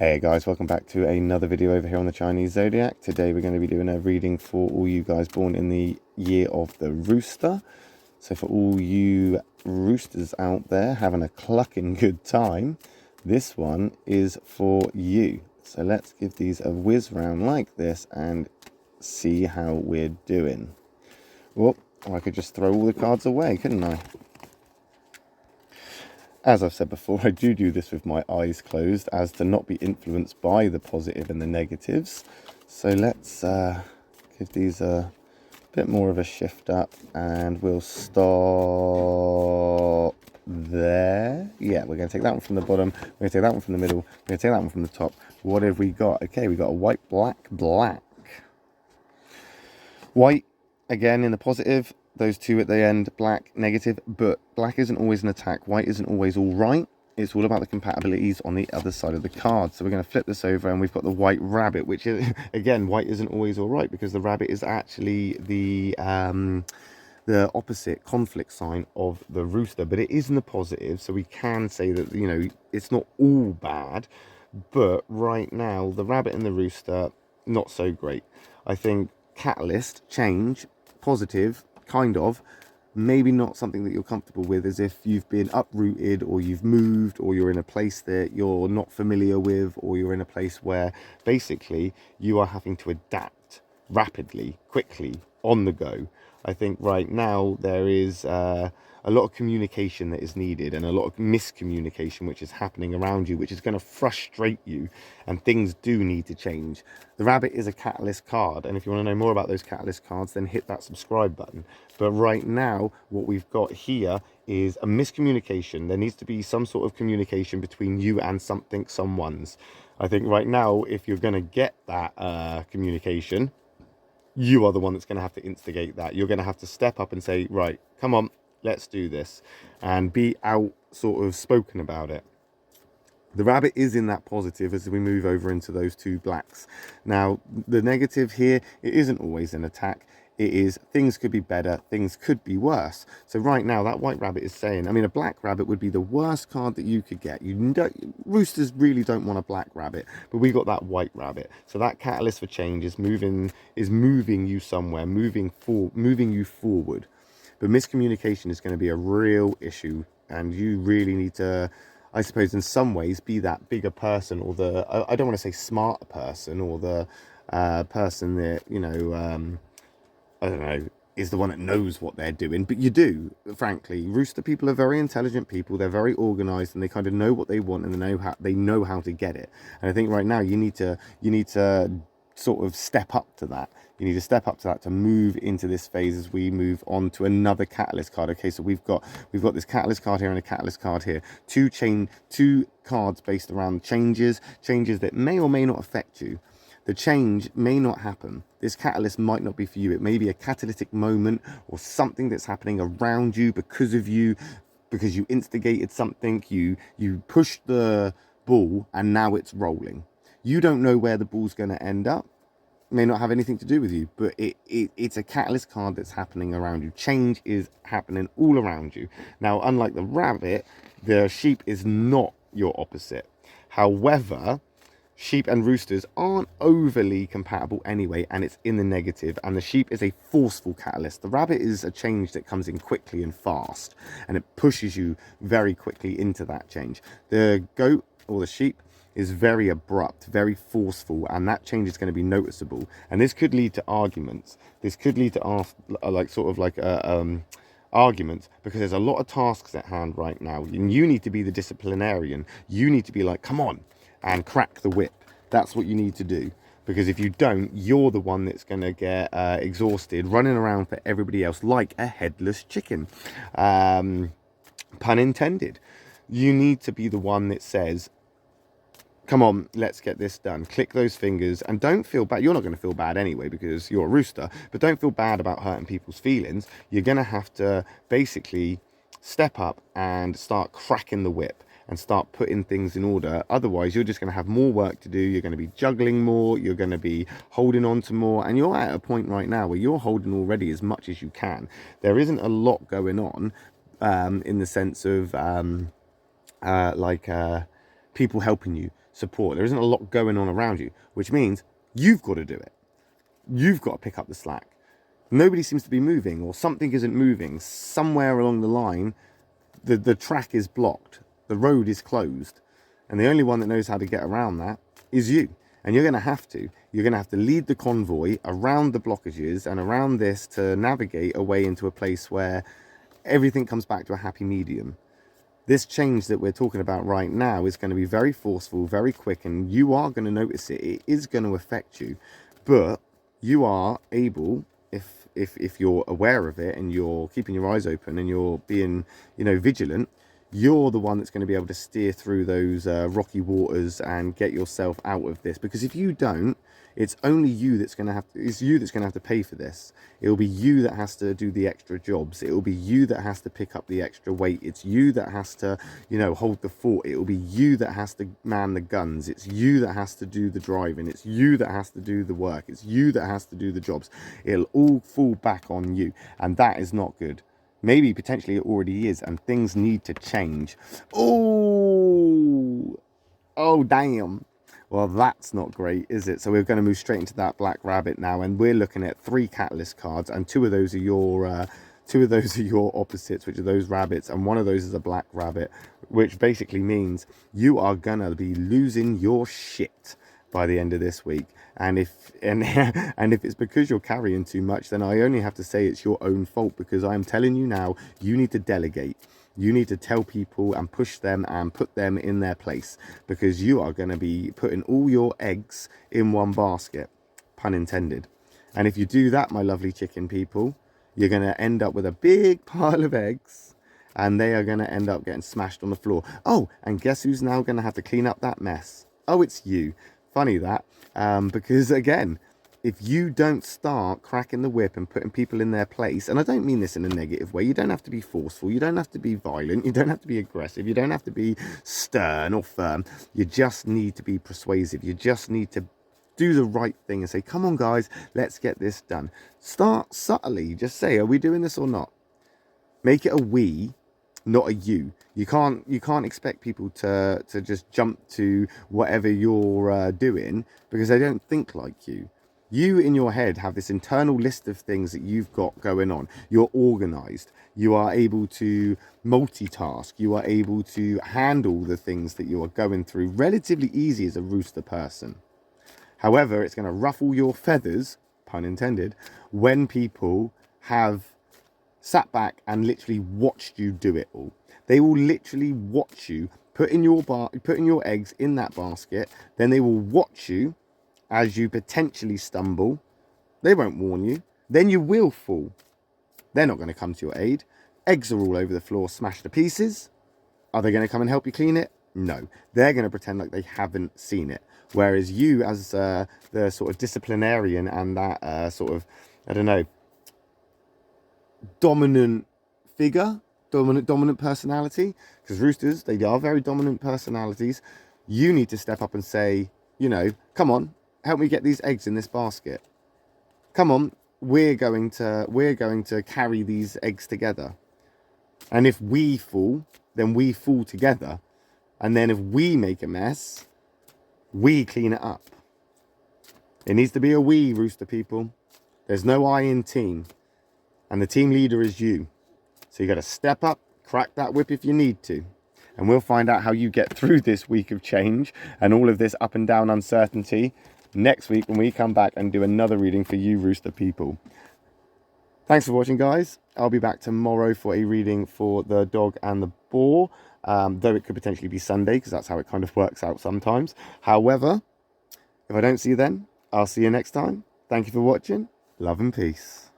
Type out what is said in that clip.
Hey guys, welcome back to another video over here on the Chinese Zodiac. Today we're going to be doing a reading for all you guys born in the year of the Rooster. So for all you roosters out there having a clucking good time, this one is for you. So let's give these a whiz round like this and see how we're doing. Well, I could just throw all the cards away, couldn't I? As I've said before, I do this with my eyes closed as to not be influenced by the positive and the negatives. So let's give these a bit more of a shift up and we'll stop there. Yeah, we're going to take that one from the bottom, we're going to take that one from the middle, we're going to take that one from the top. What have we got? Okay, we got a white, black, black. White, again, in the positive. Those two at the end, black, negative, but black isn't always an attack. White isn't always all right. It's all about the compatibilities on the other side of the card. So we're going to flip this over and we've got the white rabbit, which is, again, white isn't always all right because the rabbit is actually the opposite conflict sign of the rooster, but it is in the positive. So we can say that, you know, it's not all bad, but right now the rabbit and the rooster, not so great. I think catalyst, change, positive, kind of, maybe not something that you're comfortable with, as if you've been uprooted or you've moved or you're in a place that you're not familiar with, or you're in a place where basically you are having to adapt rapidly, quickly, on the go. I think right now there is a lot of communication that is needed and a lot of miscommunication which is happening around you, which is going to frustrate you, and things do need to change. The rabbit is a catalyst card, and if you want to know more about those catalyst cards, then hit that subscribe button. But right now what we've got here is a miscommunication. There needs to be some sort of communication between you and something, someone's. I think right now, if you're going to get that communication, you are the one that's going to have to instigate that. You're going to have to step up and say, right, come on, let's do this, and be out sort of spoken about it. The rabbit is in that positive as we move over into those two blacks. Now, the negative here, it isn't always an attack. It is, things could be better, things could be worse. So right now, that white rabbit is saying, I mean, a black rabbit would be the worst card that you could get. Roosters really don't want a black rabbit, but we got that white rabbit. So that catalyst for change is moving you somewhere, moving you forward. But miscommunication is going to be a real issue, and you really need to, I suppose, in some ways, be that bigger person, or the, I don't want to say smarter person, or the person that, you know, I don't know, is the one that knows what they're doing. But you do, frankly. Rooster people are very intelligent people. They're very organized, and they kind of know what they want, and they know how to get it. And I think right now you need to sort of step up to that. You need to step up to that to move into this phase as we move on to another catalyst card. Okay, so we've got this catalyst card here and a catalyst card here. Two cards based around changes that may or may not affect you. The change may not happen. This catalyst might not be for you. It may be a catalytic moment or something that's happening around you because of you, because you instigated something, you pushed the ball and now it's rolling. You don't know where the ball's going to end up. It may not have anything to do with you, but it's a catalyst card that's happening around you. Change is happening all around you. Now, unlike the rabbit, the sheep is not your opposite. However, sheep and roosters aren't overly compatible anyway, and it's in the negative, and the sheep is a forceful catalyst. The rabbit is a change that comes in quickly and fast, and it pushes you very quickly into that change. The goat or the sheep is very abrupt, very forceful, and that change is going to be noticeable, and this could lead to arguments. This could lead to arguments, because there's a lot of tasks at hand right now, and you need to be the disciplinarian. You need to be like, come on, and crack the whip. That's what you need to do, because if you don't, you're the one that's going to get exhausted running around for everybody else like a headless chicken, pun intended. You need to be the one that says, come on, let's get this done. Click those fingers, and don't feel bad. You're not going to feel bad anyway because you're a rooster, but don't feel bad about hurting people's feelings. You're going to have to basically step up and start cracking the whip and start putting things in order. Otherwise, you're just going to have more work to do. You're going to be juggling more. You're going to be holding on to more. And you're at a point right now where you're holding already as much as you can. There isn't a lot going on in the sense of people helping you. support. There isn't a lot going on around you, which means you've got to do it. You've got to pick up the slack. Nobody seems to be moving, or something isn't moving. Somewhere along the line, the track is blocked. The road is closed. And the only one that knows how to get around that is you. And you're going to have to. You're going to have to lead the convoy around the blockages and around this to navigate away into a place where everything comes back to a happy medium. This change that we're talking about right now is going to be very forceful, very quick, and you are going to notice it. It is going to affect you. But you are able, if you're aware of it and you're keeping your eyes open and you're being, vigilant, you're the one that's going to be able to steer through those rocky waters and get yourself out of this. Because if you don't, it's only you that's going to have to, it's you that's going to have to pay for this. It'll be you that has to do the extra jobs. It'll be you that has to pick up the extra weight. It's you that has to, hold the fort. It'll be you that has to man the guns. It's you that has to do the driving. It's you that has to do the work. It's you that has to do the jobs. It'll all fall back on you. And that is not good. Maybe potentially it already is, and things need to change. Oh, damn. Well, that's not great, is it? So we're going to move straight into that black rabbit now, and we're looking at 3 catalyst cards, and 2 of those are your opposites, which are those rabbits, and one of those is a black rabbit, which basically means you are gonna be losing your shit by the end of this week. And if it's because you're carrying too much, then I only have to say it's your own fault, because I'm telling you now, you need to delegate. You need to tell people and push them and put them in their place, because you are going to be putting all your eggs in one basket, pun intended. And if you do that, my lovely chicken people, you're going to end up with a big pile of eggs, and they are going to end up getting smashed on the floor. Oh, and guess who's now going to have to clean up that mess? Oh, it's you. Funny that, because again, if you don't start cracking the whip and putting people in their place, and I don't mean this in a negative way, you don't have to be forceful, you don't have to be violent, you don't have to be aggressive, you don't have to be stern or firm, you just need to be persuasive, you just need to do the right thing and say, come on guys, let's get this done. Start subtly, just say, are we doing this or not? Make it a we, not a you. You can't expect people to just jump to whatever you're doing, because they don't think like you. You in your head have this internal list of things that you've got going on. You're organized. You are able to multitask. You are able to handle the things that you are going through relatively easy as a rooster person. However, it's going to ruffle your feathers, pun intended, when people have sat back and literally watched you do it all. They will literally watch you putting your eggs in that basket. Then they will watch you as you potentially stumble. They won't warn you. Then you will fall. They're not going to come to your aid. Eggs are all over the floor, smashed to pieces. Are they going to come and help you clean it? No. They're going to pretend like they haven't seen it. Whereas you, as the sort of disciplinarian and that sort of, I don't know, dominant figure, dominant personality, because roosters, they are very dominant personalities. You need to step up and say, come on, help me get these eggs in this basket. Come on, we're going to carry these eggs together. And if we fall, then we fall together. And then if we make a mess, we clean it up. It needs to be a we, rooster people. There's no I in team. And the team leader is you. So you got to step up, crack that whip if you need to. And we'll find out how you get through this week of change and all of this up and down uncertainty next week when we come back and do another reading for you rooster people. Thanks for watching, guys. I'll be back tomorrow for a reading for the dog and the boar, though it could potentially be Sunday, because that's how it kind of works out sometimes. However, if I don't see you then, I'll see you next time. Thank you for watching. Love and peace.